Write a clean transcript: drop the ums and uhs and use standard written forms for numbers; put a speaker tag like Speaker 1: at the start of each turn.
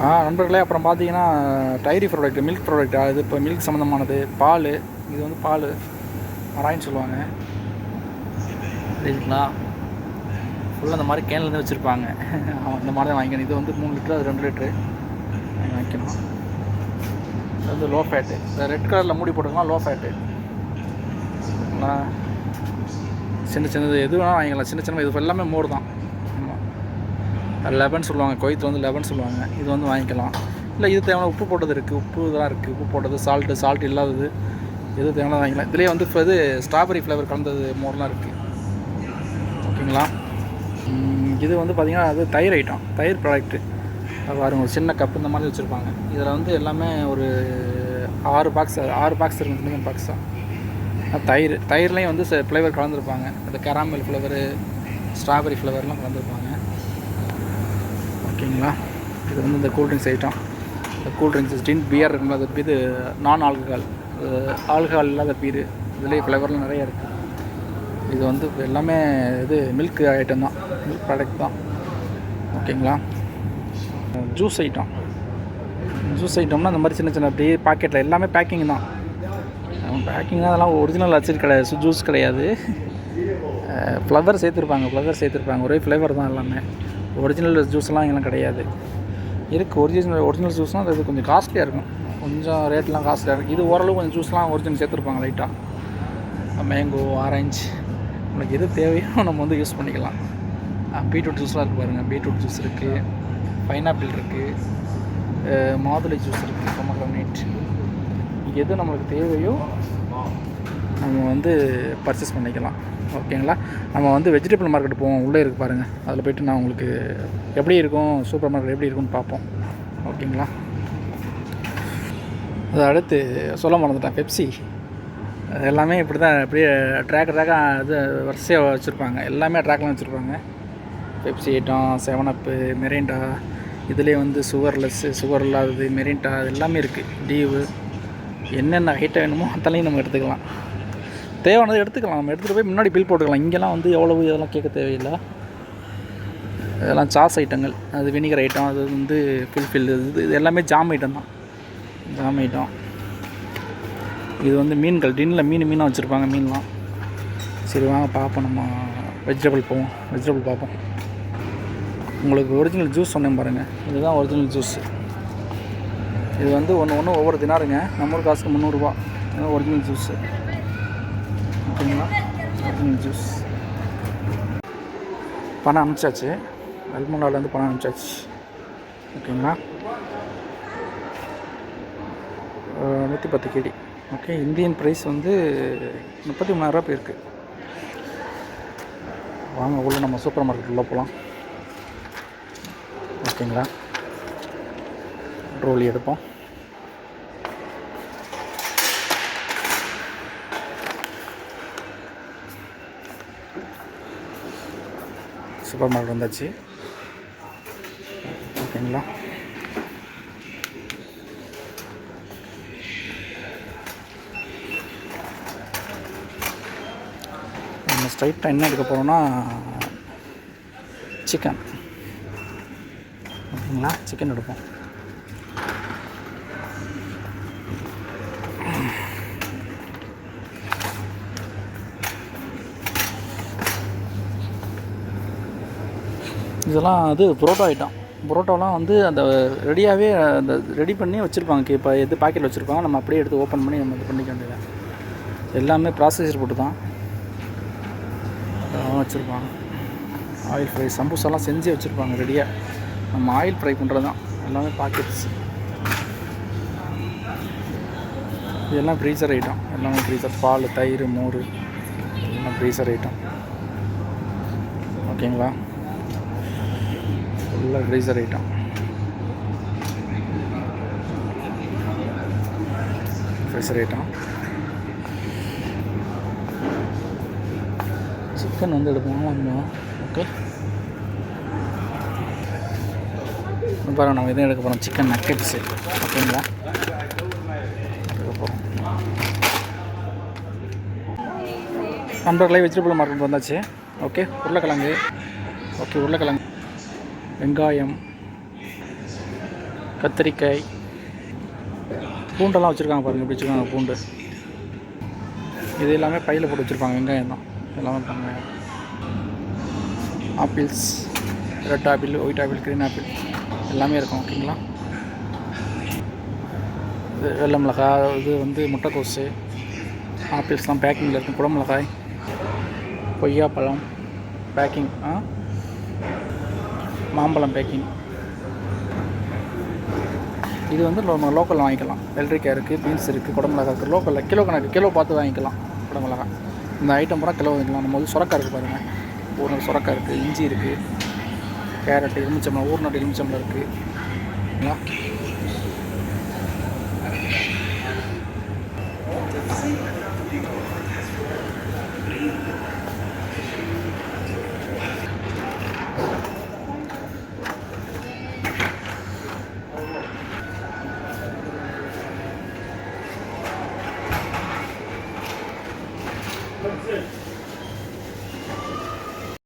Speaker 1: நண்பர்களே, அப்புறம் பார்த்தீங்கன்னா டைரி ப்ராடக்ட், மில்க் ப்ராடக்ட், இது இப்போ மில்க் சம்மந்தமானது, பால். இது வந்து பால் மராயின்னு சொல்லுவாங்க. சரிங்களா? ஃபுல்லாக அந்த மாதிரி கேன்லேருந்து வச்சுருப்பாங்க. அந்த மாதிரி தான் வாங்கிக்கணும். இது வந்து 3 லிட்டரு, அது 2 லிட்ரு வாங்கிக்கணும். இது வந்து லோ ஃபேட்டு. இந்த ரெட் கலரில் மூடி போட்டுக்கலாம், லோ ஃபேட்டு. சின்ன சின்னது எது வேணால் வாங்கிக்கலாம். சின்ன சின்ன இது எல்லாமே மோர் தான். ஆமாம், லெபன் சொல்லுவாங்க, குவைத்தில் வந்து லெபன் சொல்லுவாங்க. இது வந்து வாங்கிக்கலாம். இல்லை இது தேவையான உப்பு போட்டது இருக்குது, உப்பு இதெல்லாம் இருக்குது, உப்பு போட்டது, சால்ட் இல்லாதது எது தேவையான வாங்கிக்கலாம். இதுலேயே வந்து இப்போ இது ஸ்ட்ராபெரி ஃப்ளேவர் கலந்தது மோர்லாம் இருக்குது. ஓகேங்களா? இது வந்து பார்த்திங்கன்னா அது தயிர் ஐட்டம், தயிர் ப்ராடக்ட்டு. பாருங்க, ஒரு சின்ன கப்பு இந்த மாதிரி வச்சுருப்பாங்க. இதில் வந்து எல்லாமே ஒரு 6 பாக்ஸ் இருக்குது, மினிமம் பாக்ஸ் தான். தயிர்லேயும் வந்து ஃப்ளேவர் கலந்துருப்பாங்க. அந்த கேராமல் ஃப்ளேவரு, ஸ்ட்ராபெரி ஃப்ளேவர்லாம் கலந்துருப்பாங்க. ஓகேங்களா? இது வந்து இந்த கூல்ட்ரிங்க்ஸ் ஐட்டம். இந்த கூல்ட்ரிங்க்ஸ் டின் பியர் இருக்குங்களா, அது இது நான் ஆல்கஹால் இல்லாத பீரு. இதுலேயே ஃப்ளேவர்லாம் நிறையா இருக்குது. இது வந்து எல்லாமே இது மில்க் ஐட்டம் தான், மில்க் ப்ராடக்ட் தான். ஓகேங்களா? ஜூஸ் ஐட்டம்னா அந்த மாதிரி சின்ன சின்ன அப்படியே பாக்கெட்டில் எல்லாமே பேக்கிங் தான். பேக்கிங் தான். அதெல்லாம் ஒரிஜினல் அச்சிட் கிடையாது, ஜூஸ் கிடையாது. ஃப்ளவர் சேர்த்துருப்பாங்க. ஒரே ஃப்ளேவர் தான் எல்லாமே. ஒரிஜினல் ஜூஸ்லாம் இங்கெல்லாம் கிடையாது. இருக்குது ஒரிஜினல் ஜூஸ்னால் அது கொஞ்சம் காஸ்ட்லியாக இருக்கும், கொஞ்சம் ரேட்லாம் காஸ்ட்லியாக இருக்கும். இது ஓரளவு கொஞ்சம் ஜூஸ்லாம் ஒரிஜினல் சேர்த்துருப்பாங்க லைட்டாக. மேங்கோ, ஆரஞ்சு, உங்களுக்கு எது தேவையோ நம்ம வந்து யூஸ் பண்ணிக்கலாம். பீட்ரூட் ஜூஸ்லாம் இருக்குது பாருங்கள். பீட்ரூட் ஜூஸ் இருக்குது, பைனாப்பிள் இருக்குது, மாதுளை ஜூஸ் இருக்குது, பொமக்ரானேட். எது நம்மளுக்கு தேவையோ நம்ம வந்து பர்ச்சேஸ் பண்ணிக்கலாம். ஓகேங்களா? நம்ம வந்து வெஜிடபிள் மார்க்கெட் போவோம், உள்ளே இருக்குது பாருங்கள். அதில் போய்ட்டு நான் உங்களுக்கு எப்படி இருக்கும், சூப்பர் மார்க்கெட் எப்படி இருக்குன்னு பார்ப்போம். ஓகேங்களா? அது அடுத்து சொல்ல மறந்துட்டேன், பெப்சி. எல்லாமே இப்படி தான், அப்படியே ட்ராக்காக இது வரிசையாக வச்சுருப்பாங்க. எல்லாமே ட்ராக்லாம் வச்சுருப்பாங்க. பெப்சி ஐட்டம், 7up, மெரிண்டா, இதிலே வந்து சுகர் இல்லாதது, மெரிண்டா, அது எல்லாமே இருக்குது. டீவு, என்னென்ன ஐட்டம் வேணுமோ அதெல்லாம் நம்ம எடுத்துக்கலாம். தேவையானது எடுத்துக்கலாம். நம்ம எடுத்துகிட்டு போய் முன்னாடி பில் போட்டுக்கலாம். இங்கெல்லாம் வந்து எவ்வளவு இதெல்லாம் கேட்க தேவையில்லை. இதெல்லாம் சாஸ் ஐட்டங்கள், அது வினிகர் ஐட்டம், அது வந்து ஃபுல்ஃபில், இது எல்லாமே ஜாம் ஐட்டம் தான். Jam item. இது வந்து மீன்கள், டின்னில் மீனாக வச்சுருப்பாங்க, மீன்லாம். சரி வாங்க பார்ப்போம், நம்ம வெஜிடபிள் பார்ப்போம். உங்களுக்கு ஒரிஜினல் ஜூஸ் சொன்னேன் பாருங்கள், இதுதான் ஒரிஜினல் ஜூஸ். இது வந்து ஒன்று ஒவ்வொரு தினாருங்க. நம்ம ஊர் காசுக்கு 300 ரூபா. இதுதான் ஒரிஜினல் ஜூஸு. ஓகேங்களா? Original juice. பணம் அனுப்பிச்சாச்சு, அல்மோனாலேருந்து பணம் அனுப்பிச்சாச்சு. ஓகேங்களா? 110 KD. ஓகே, இந்தியன் ப்ரைஸ் வந்து 33,000 போயிருக்கு. வாங்க உள்ள நம்ம சூப்பர் மார்க்கெட் உள்ள போகலாம். ஓகேங்களா? ட்ரோலி எடுப்போம். சூப்பர் மார்க்கெட் வந்தாச்சு. ஓகேங்களா? நம்ம ஸ்ட்ரைட்டாக என்ன எடுக்க போகிறோம்னா சிக்கன். ஓகேங்களா? சிக்கன் எடுப்போம். இதெல்லாம் அது புரோட்டா ஐட்டம். புரோட்டாலாம் வந்து அந்த ரெடியாகவே அந்த ரெடி பண்ணி வச்சுருப்பாங்க. இப்போ எது பாக்கெட்டில் வச்சுருப்பாங்க, நம்ம அப்படியே எடுத்து ஓப்பன் பண்ணி நம்ம இது பண்ணிக்க வேண்டியது. எல்லாமே ப்ராசஸர் போட்டு தான் வச்சுருப்பாங்க. ஆயில் ஃப்ரை, சம்பூசாலாம் செஞ்சு வச்சுருப்பாங்க ரெடியாக. நம்ம ஆயில் ஃப்ரை பண்ணுறது தான் எல்லாமே பாக்கெட்ஸ். இதெல்லாம் ஃப்ரீசர் ஐட்டம். எல்லாமே ஃப்ரீசர். பால், தயிர், மோர் எல்லாம் ஃப்ரீசர் ஐட்டம். ஓகேங்களா? ஃபுல்லாக ஃப்ரீசர் ஐட்டம். சிக்கன் வந்து எடுப்போம் நம்ம. ஓகே, பாருங்கள், நம்ம இதையும் எடுக்க போகிறோம். Chicken nuggets. ஓகேங்களா? எடுக்க போகிறோம். நண்பர்களே, வெஜிடபிள் மார்க்கெட் வந்தாச்சு. ஓகே, உருளைக்கிழங்கு, வெங்காயம், கத்திரிக்காய், பூண்டெல்லாம் வச்சுருக்காங்க பாருங்கள், எப்படி வச்சுருக்காங்க பூண்டு. இது எல்லாமே பையில் போட்டு வச்சுருப்பாங்க. வெங்காயம் தான் எல்லாமே வெங்காயம். Apples, red apple, white apple, green apple எல்லாமே இருக்கும். ஓகேங்களா. இது வெள்ளை மிளகாய், இது வந்து முட்டைக்கோஸு, ஆப்பிள்ஸ்லாம் பேக்கிங்கில் இருக்கும். குடமிளகாய், கொய்யாப்பழம் பேக்கிங், மாம்பழம் பேக்கிங். இது வந்து நம்ம லோக்கலில் வாங்கிக்கலாம். வெள்ளரிக்காய் இருக்குது, பீன்ஸ் இருக்குது, குடமிளகா இருக்குது. லோக்கலில் கிலோ கணக்கு, கிலோ பார்த்து வாங்கிக்கலாம். குடமிளகா இந்த ஐட்டம் பூரா கிலோ வாங்கிக்கலாம். நம்ம வந்து சுரக்காய் இருக்குது பாருங்கள், ஒரு சுரக்காய் இருக்குது, இஞ்சி இருக்குது, கேரட், எலுமிச்சம்பழம், ஊர்நாட்டு எலுமிச்சம்பழம் இருக்குது. ஓகேங்களா.